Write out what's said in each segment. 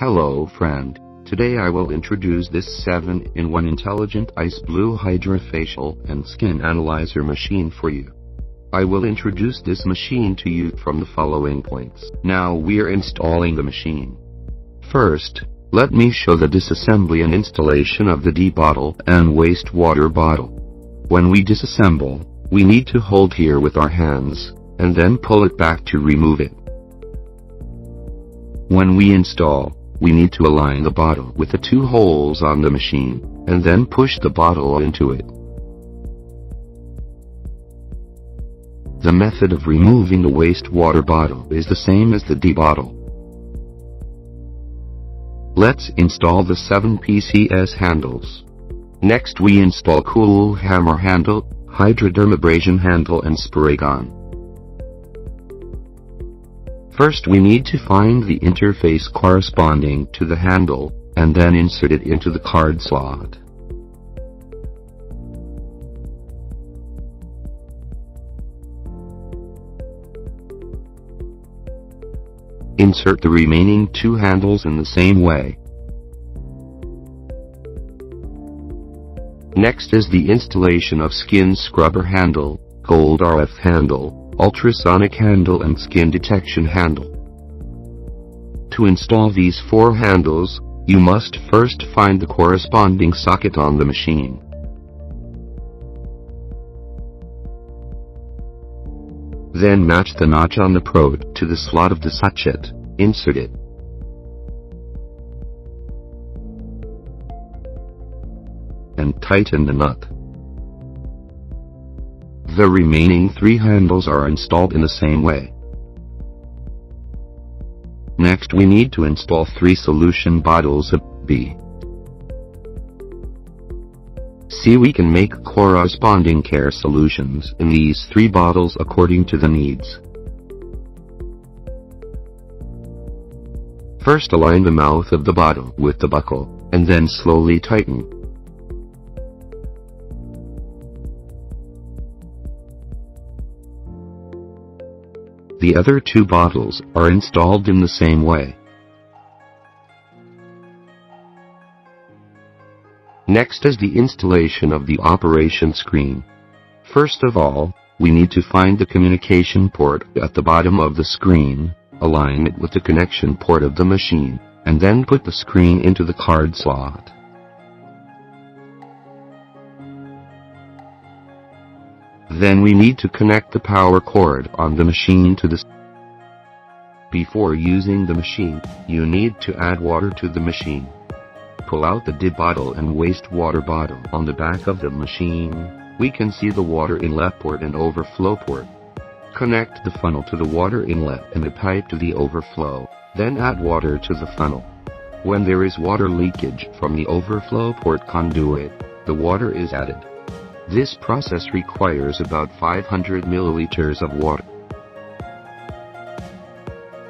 Hello friend, today I will introduce this 7-in-1 intelligent ice blue Hidrafacial and skin analyzer machine for you. I will introduce this machine to you from the following points. Now we are installing the machine. First, let me show the disassembly and installation of the D bottle and wastewater bottle. When we disassemble, we need to hold here with our hands, and then pull it back to remove it. When we install, we need to align the bottle with the 2 holes on the machine, and then push the bottle into it. The method of removing the wastewater bottle is the same as the D bottle. Let's install the 7 PCS handles. Next we install cool hammer handle, hypodermabrasion handle and spray gun. First we need to find the interface corresponding to the handle, and then insert it into the card slot. Insert the remaining 2 handles in the same way. Next is the installation of skin scrubber handle, gold RF handle, ultrasonic handle and skin detection handle. To install these 4 handles, you must first find the corresponding socket on the machine. Then match the notch on the probe to the slot of the socket, insert it. And tighten the nut. The remaining 3 handles are installed in the same way. Next we need to install 3 solution bottles of B. See, we can make corresponding care solutions in these 3 bottles according to the needs. First align the mouth of the bottle with the buckle, and then slowly tighten. The other 2 bottles are installed in the same way. Next is the installation of the operation screen. First of all, we need to find the communication port at the bottom of the screen, align it with the connection port of the machine, and then put the screen into the card slot. Then we need to connect the power cord on the machine to the. Before using the machine, you need to add water to the machine. Pull out the D bottle and wastewater bottle. On the back of the machine, we can see the water inlet port and overflow port. Connect the funnel to the water inlet and the pipe to the overflow, then add water to the funnel. When there is water leakage from the overflow port conduit, the water is added. This process requires about 500 milliliters of water.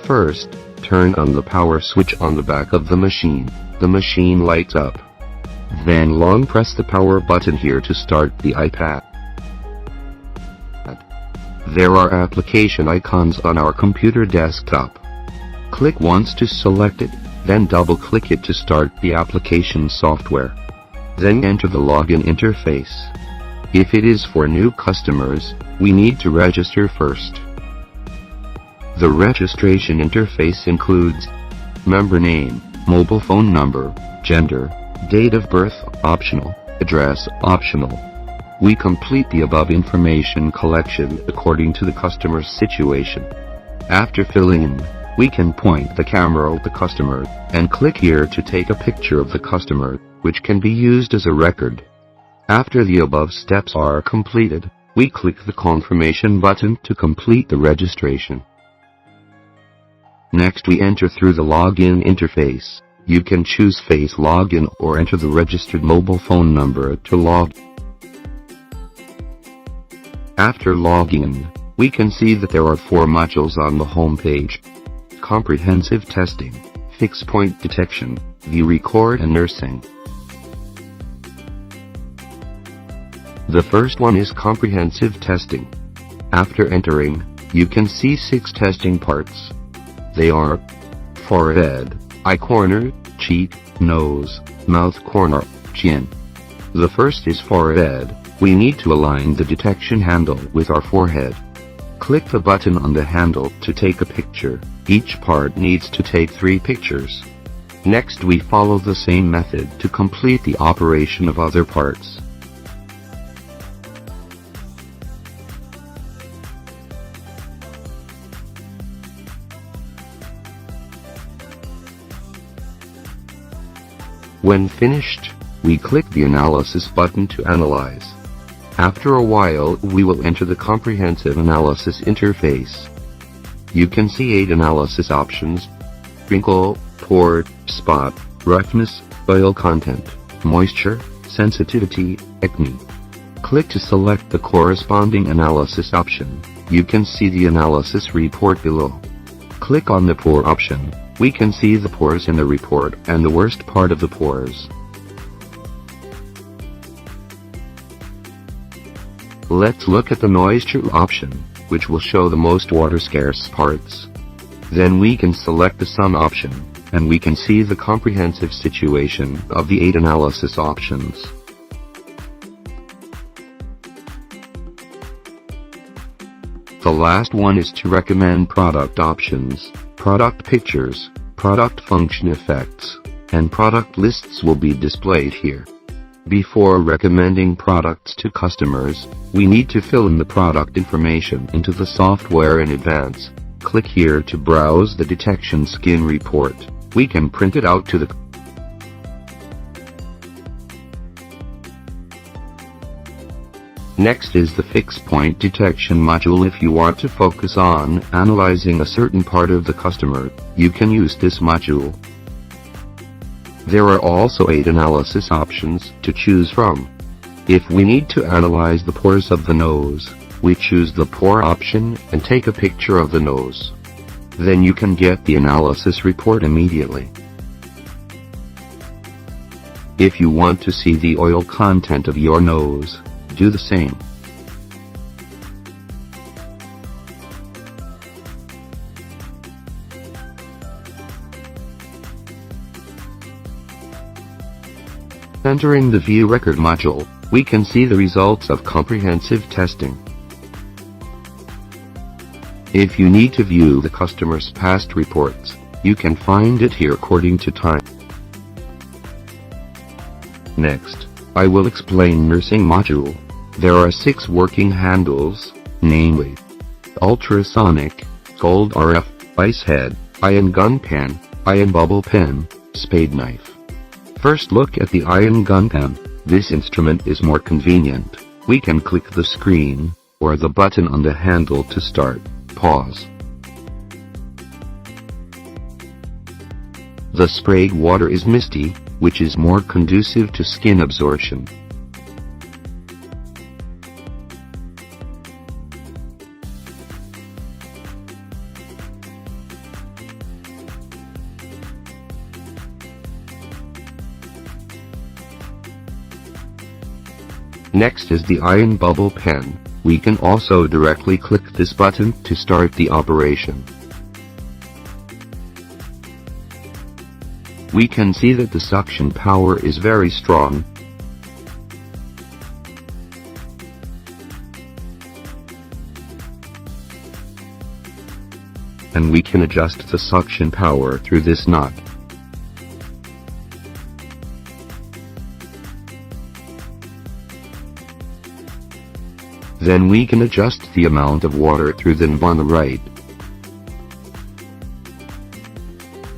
First, turn on the power switch on the back of the machine. The machine lights up. Then long press the power button here to start the iPad. There are application icons on our computer desktop. Click once to select it, then double-click it to start the application software. Then enter the login interface. If it is for new customers, we need to register first. The registration interface includes member name, mobile phone number, gender, date of birth optional, address optional. We complete the above information collection according to the customer's situation. After filling in, we can point the camera at the customer and click here to take a picture of the customer, which can be used as a record. After the above steps are completed, we click the confirmation button to complete the registration. Next we enter through the login interface. You can choose face login or enter the registered mobile phone number to log. After logging, we can see that there are 4 modules on the home page. Comprehensive testing, fixed point detection, view record and nursing. The first one is comprehensive testing. After entering, you can see 6 testing parts. They are forehead, eye corner, cheek, nose, mouth corner, chin. The first is forehead. We need to align the detection handle with our forehead. Click the button on the handle to take a picture. Each part needs to take 3 pictures. Next we follow the same method to complete the operation of other parts. When finished, we click the Analysis button to analyze. After a while, we will enter the Comprehensive Analysis interface. You can see 8 analysis options: wrinkle, pore, spot, roughness, oil content, moisture, sensitivity, acne. Click to select the corresponding analysis option. You can see the analysis report below. Click on the pore option. We can see the pores in the report and the worst part of the pores. Let's look at the moisture option, which will show the most water-scarce parts. Then we can select the sum option, and we can see the comprehensive situation of the 8 analysis options. The last one is to recommend product options. Product pictures, product function effects, and product lists will be displayed here. Before recommending products to customers, we need to fill in the product information into the software in advance. Click here to browse the detection skin report. We can print it out to the Next is the fixed point detection module. If you want to focus on analyzing a certain part of the customer, you can use this module. There are also 8 analysis options to choose from. If we need to analyze the pores of the nose, we choose the pore option and take a picture of the nose. Then you can get the analysis report immediately. If you want to see the oil content of your nose, do the same. Entering the View Record module, we can see the results of comprehensive testing. If you need to view the customer's past reports, you can find it here according to time. Next, I will explain nursing module. There are 6 working handles, namely ultrasonic, gold RF, ice head, iron gun pen, iron bubble pen, spade knife. First look at the iron gun pen. This instrument is more convenient. We can click the screen, or the button on the handle to start, pause. The sprayed water is misty, which is more conducive to skin absorption. Next is the iron bubble pen. We can also directly click this button to start the operation. We can see that the suction power is very strong. And we can adjust the suction power through this knob. Then we can adjust the amount of water through the knob on the right.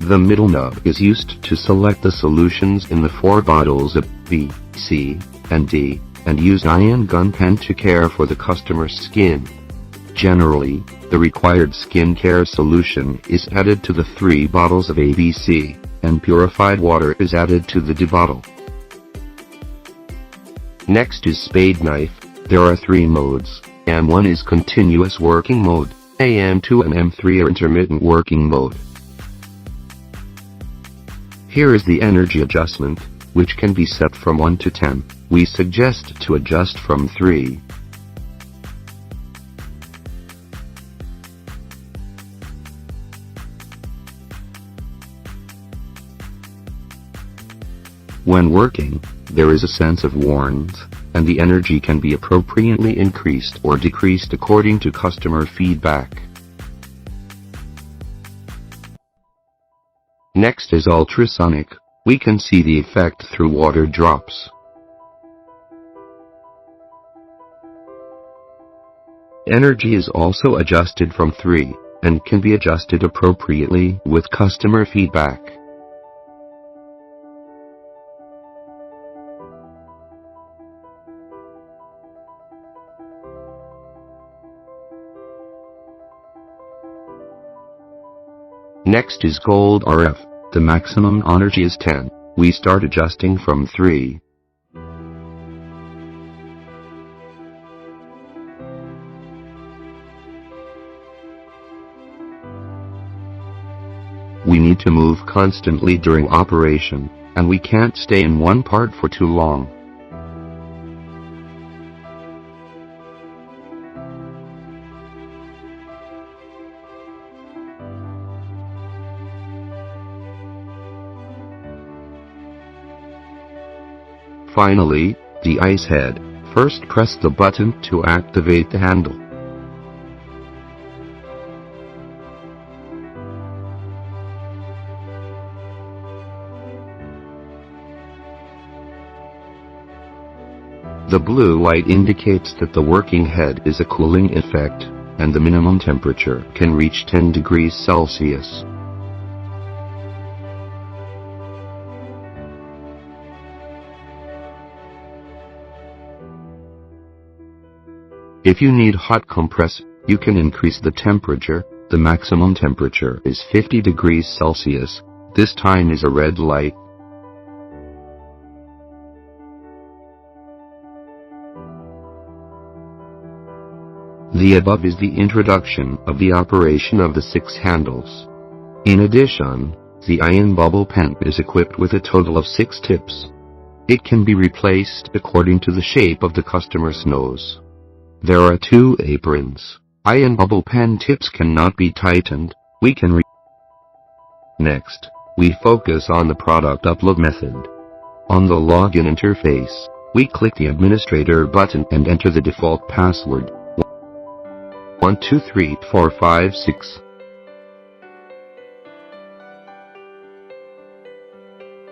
The middle knob is used to select the solutions in the 4 bottles of B, C, and D, and use iron gun pen to care for the customer's skin. Generally, the required skincare solution is added to the 3 bottles of ABC, and purified water is added to the D bottle. Next is spade knife. There are 3 modes. AM1 is continuous working mode. AM2 and AM3 are intermittent working mode. Here is the energy adjustment, which can be set from 1 to 10. We suggest to adjust from 3. When working, there is a sense of warmth, and the energy can be appropriately increased or decreased according to customer feedback. Next is ultrasonic. We can see the effect through water drops. Energy is also adjusted from 3, and can be adjusted appropriately with customer feedback. Next is gold RF. The maximum energy is 10. We start adjusting from 3. We need to move constantly during operation, and we can't stay in one part for too long. Finally, the ice head. First press the button to activate the handle. The blue light indicates that the working head is a cooling effect, and the minimum temperature can reach 10 degrees Celsius. If you need hot compress, you can increase the temperature. The maximum temperature is 50 degrees Celsius. This time is a red light. The above is the introduction of the operation of the 6 handles. In addition, the iron bubble pen is equipped with a total of 6 tips. It can be replaced according to the shape of the customer's nose. There are 2 aprons. Iron bubble pen tips cannot be tightened. Next, we focus on the product upload method. On the login interface, we click the administrator button and enter the default password. 123456.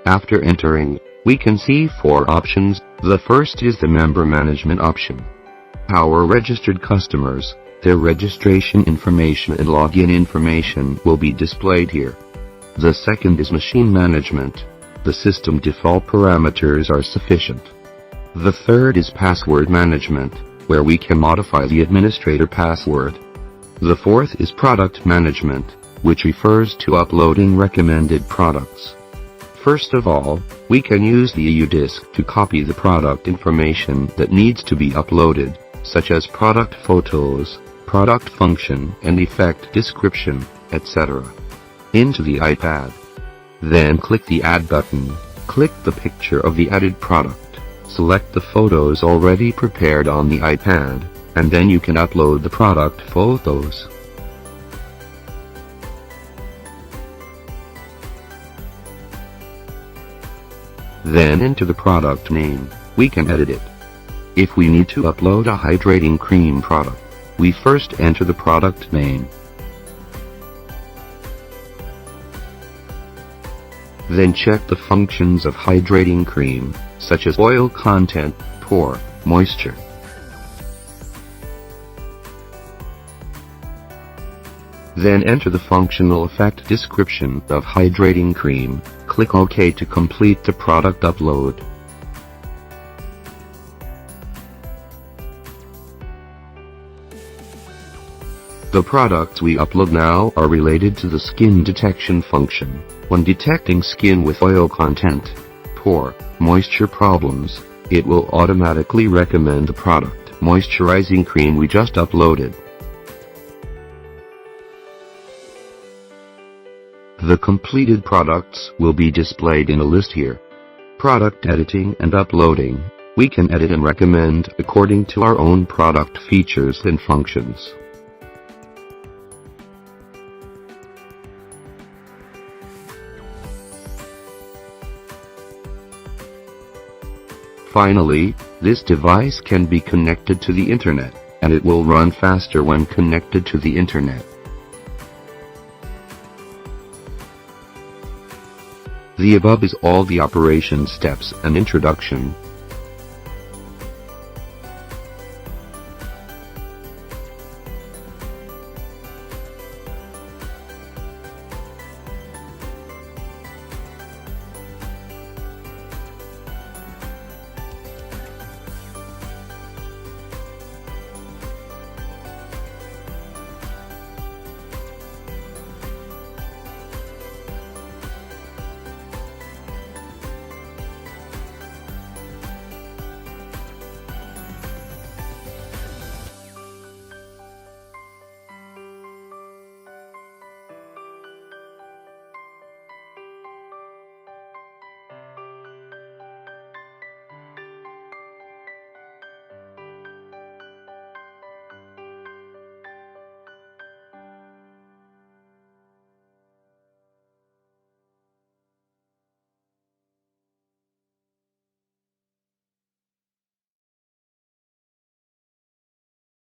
After entering, we can see 4 options. The first is the member management option. Our registered customers, their registration information and login information will be displayed here. The second is machine management. The system default parameters are sufficient. The third is password management, where we can modify the administrator password. The fourth is product management, which refers to uploading recommended products. First of all, we can use the EU disk to copy the product information that needs to be uploaded, such as product photos, product function and effect description, etc., into the iPad. Then click the Add button, click the picture of the added product, select the photos already prepared on the iPad, and then you can upload the product photos. Then enter the product name. We can edit it. If we need to upload a hydrating cream product, we first enter the product name. Then check the functions of hydrating cream, such as oil content, pore, moisture. Then enter the functional effect description of hydrating cream. Click OK to complete the product upload. The products we upload now are related to the skin detection function. When detecting skin with oil content, pore, moisture problems, it will automatically recommend the product moisturizing cream we just uploaded. The completed products will be displayed in a list here. Product editing and uploading. We can edit and recommend according to our own product features and functions. Finally, this device can be connected to the internet, and it will run faster when connected to the internet. The above is all the operation steps and introduction